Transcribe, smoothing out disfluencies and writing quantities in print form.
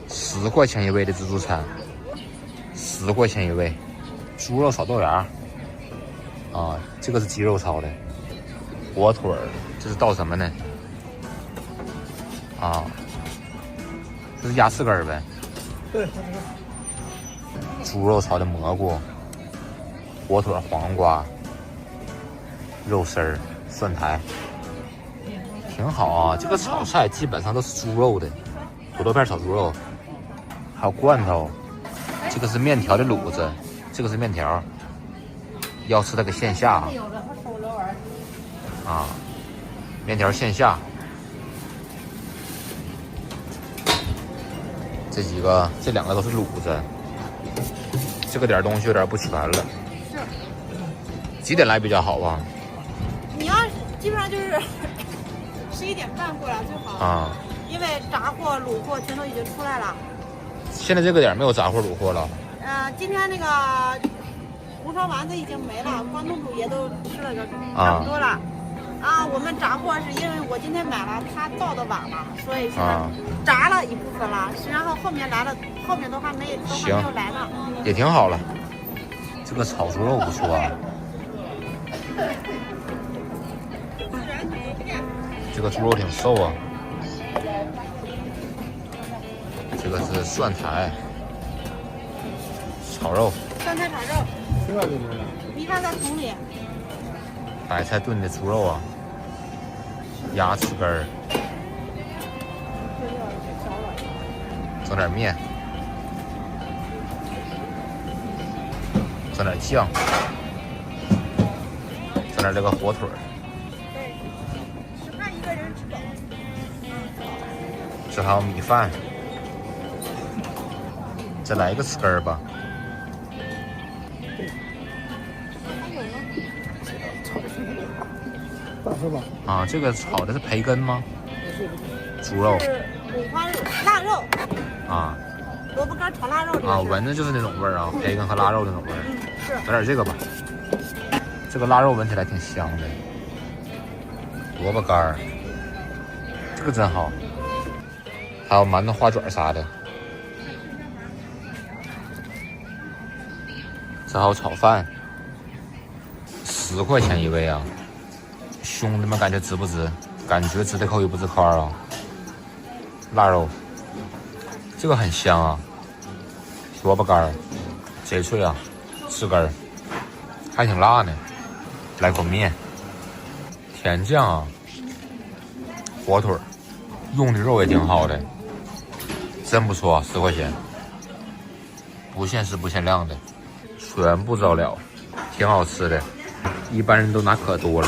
10块钱一位的自助餐，10块钱一位。猪肉炒豆芽啊，这个是鸡肉炒的。火腿儿，这是倒什么呢？啊，这是鸭翅根呗？对。猪肉炒的蘑菇，火腿、黄瓜、肉丝儿、蒜苔，挺好啊。这个炒菜基本上都是猪肉的，土豆片炒猪肉，还有罐头。这个是面条的卤子，这个是面条，要吃那个线下啊，面条线下。这两个都是卤子，这个点东西有点不全了。是。几点来比较好啊？你要基本上就是11点半过来最好啊，因为炸货、卤货全都已经出来了。现在这个点没有炸货、卤货了。今天那个红烧丸子已经没了，关东煮也都吃了个差不多了。我们炸货是因为我今天买了，他到的晚了，所以现在炸了一部分了，然后后面来了，后面都还没有来呢。也挺好了。这个炒猪肉不错啊。这个猪肉挺瘦啊。这个是蒜苔炒肉。酸菜炒肉。米饭在桶里。白菜炖的猪肉啊，鸭翅根儿，整点面，整点酱，整点这个火腿儿。对，只怕一个人吃饱。这还有米饭，再来一个翅根儿吧。啊，这个炒的是培根吗？猪肉。是五花肉、腊肉。啊。萝卜干炒腊肉。啊，闻着就是那种味儿啊，培根和腊肉那种味儿。是。整点这个吧。这个腊肉闻起来挺香的。萝卜干儿，这个真好。还有馒头、花卷啥的。这还有炒饭，10块钱一位啊。兄弟们，感觉值不值？感觉值得扣一不值块啊！腊肉，这个很香啊。萝卜干儿，贼脆啊，翅根儿，还挺辣呢。来口面，甜酱啊，火腿，用的肉也挺好的，真不错，10块钱，不限时不限量的，全部照料，挺好吃的，一般人都拿可多了。